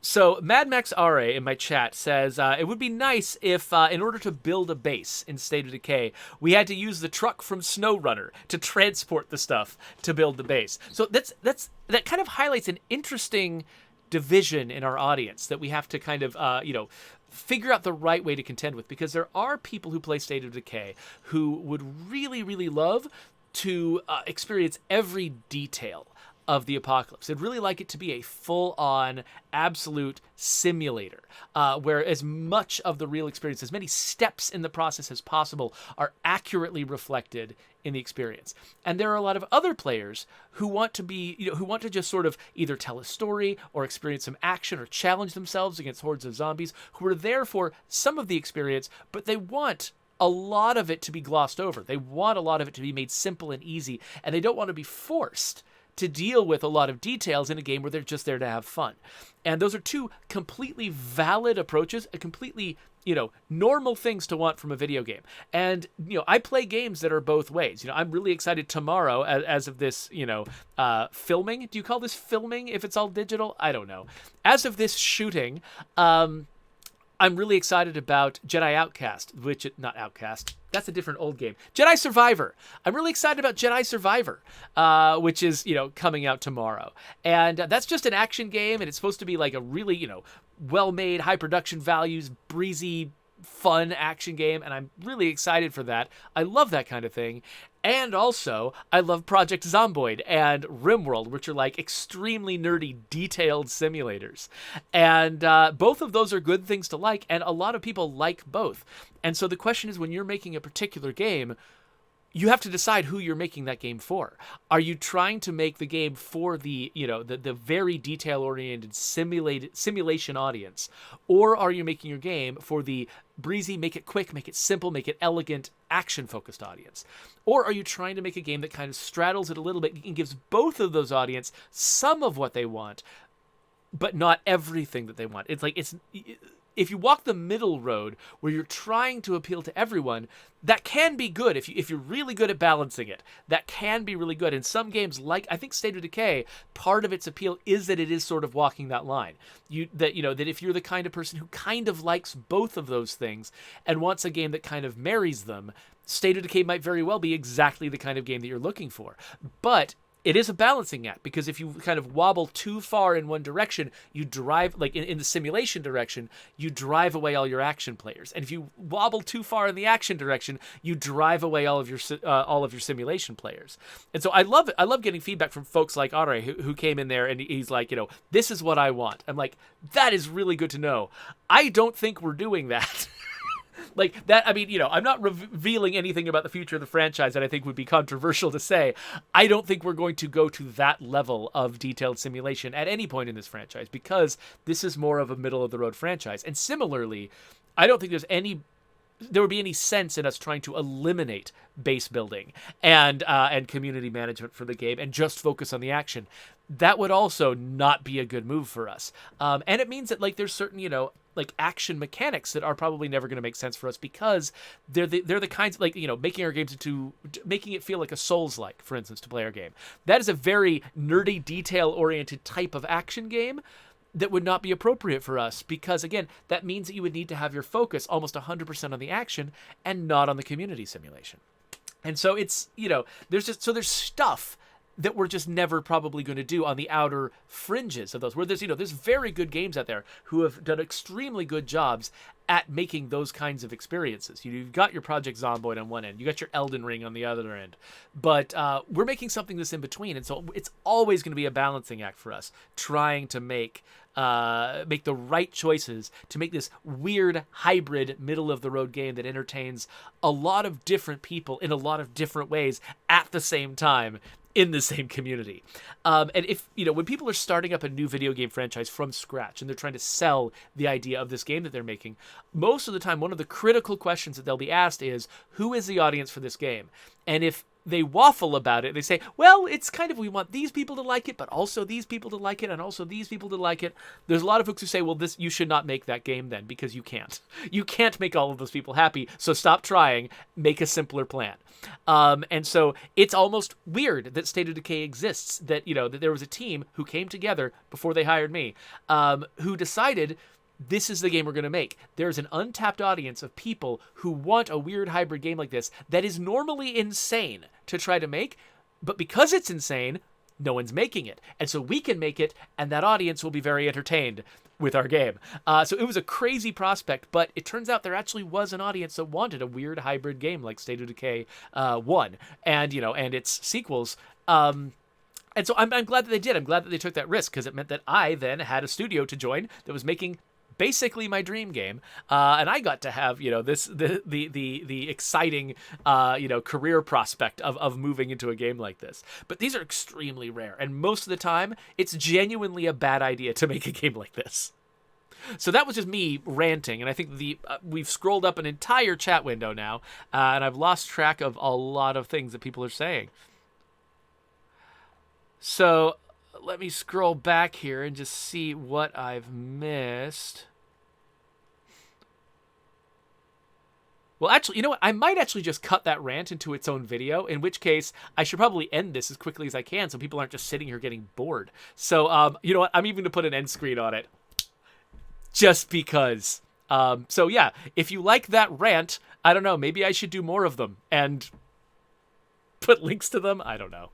So Mad Max RA in my chat says it would be nice if, in order to build a base in State of Decay, we had to use the truck from SnowRunner to transport the stuff to build the base. So that kind of highlights an interesting division in our audience that we have to kind of figure out the right way to contend with, because there are people who play State of Decay who would really, really love to experience every detail of the apocalypse. They'd really like it to be a full-on, absolute simulator, where as much of the real experience, as many steps in the process as possible, are accurately reflected in the experience. And there are a lot of other players who want to be, who want to just sort of either tell a story or experience some action or challenge themselves against hordes of zombies, who are there for some of the experience, but they want a lot of it to be glossed over. They want a lot of it to be made simple and easy, and they don't want to be forced to deal with a lot of details in a game where they're just there to have fun. And those are two completely valid approaches, a completely, normal things to want from a video game. And, I play games that are both ways. I'm really excited tomorrow as of this, filming. Do you call this filming if it's all digital? I don't know. As of this shooting, I'm really excited about Jedi Outcast, not Outcast. That's a different old game. Jedi Survivor. I'm really excited about Jedi Survivor, which is, coming out tomorrow. And that's just an action game, and it's supposed to be like a really, well-made, high production values, breezy, fun action game, and I'm really excited for that. I love that kind of thing. And also, I love Project Zomboid and RimWorld, which are like extremely nerdy, detailed simulators. And both of those are good things to like, and a lot of people like both. And so the question is, when you're making a particular game, you have to decide who you're making that game for. Are you trying to make the game for the, the very detail-oriented simulation audience? Or are you making your game for the breezy, make it quick, make it simple, make it elegant, action-focused audience? Or are you trying to make a game that kind of straddles it a little bit and gives both of those audience some of what they want, but not everything that they want? It's like, if you walk the middle road where you're trying to appeal to everyone, that can be good. If you're really good at balancing it, that can be really good. In some games, like I think State of Decay, part of its appeal is that it is sort of walking that line. That if you're the kind of person who kind of likes both of those things and wants a game that kind of marries them, State of Decay might very well be exactly the kind of game that you're looking for. But it is a balancing act, because if you kind of wobble too far in one direction, you drive, like in the simulation direction, you drive away all your action players. And if you wobble too far in the action direction, you drive away all of your simulation players. And so I love it. I love getting feedback from folks like Are, who came in there and he's like, this is what I want. I'm like, that is really good to know. I don't think we're doing that. Like that, I mean, I'm not revealing anything about the future of the franchise that I think would be controversial to say. I don't think we're going to go to that level of detailed simulation at any point in this franchise, because this is more of a middle-of-the-road franchise. And similarly, I don't think there would be any sense in us trying to eliminate base building and community management for the game and just focus on the action. That would also not be a good move for us. And it means that there's certain, action mechanics that are probably never going to make sense for us, because they're the kinds of, making our games making it feel like a Souls-like, for instance, to play our game. That is a very nerdy, detail-oriented type of action game that would not be appropriate for us, because again, that means that you would need to have your focus almost 100% on the action and not on the community simulation. And so it's, there's stuff that we're just never probably going to do on the outer fringes of those, where there's very good games out there who have done extremely good jobs at making those kinds of experiences. You've got your Project Zomboid on one end, you got your Elden Ring on the other end, but we're making something that's in between, and so it's always going to be a balancing act for us, trying to make the right choices to make this weird hybrid middle-of-the-road game that entertains a lot of different people in a lot of different ways at the same time, in the same community. And if, when people are starting up a new video game franchise from scratch and they're trying to sell the idea of this game that they're making, most of the time, one of the critical questions that they'll be asked is, who is the audience for this game? And if they waffle about it. They say, well, it's kind of, we want these people to like it, but also these people to like it, and also these people to like it. There's a lot of folks who say, well, this, you should not make that game then, because you can't. You can't make all of those people happy, so stop trying, make a simpler plan. And so it's almost weird that State of Decay exists, that, that there was a team who came together before they hired me, who decided, this is the game we're going to make. There's an untapped audience of people who want a weird hybrid game like this that is normally insane to try to make, but because it's insane, no one's making it. And so we can make it, and that audience will be very entertained with our game. So it was a crazy prospect, but it turns out there actually was an audience that wanted a weird hybrid game like State of Decay 1 and, and its sequels. And so I'm glad that they did. I'm glad that they took that risk, because it meant that I then had a studio to join that was making basically my dream game, and I got to have the exciting career prospect of moving into a game like this. But these are extremely rare, and most of the time it's genuinely a bad idea to make a game like this. So that was just me ranting, and I think we've scrolled up an entire chat window now, and I've lost track of a lot of things that people are saying. So let me scroll back here and just see what I've missed. Well, actually, you know what? I might actually just cut that rant into its own video, in which case I should probably end this as quickly as I can so people aren't just sitting here getting bored. So, you know what? I'm even going to put an end screen on it. Just because. So, yeah, if you like that rant, I don't know, maybe I should do more of them and put links to them. I don't know.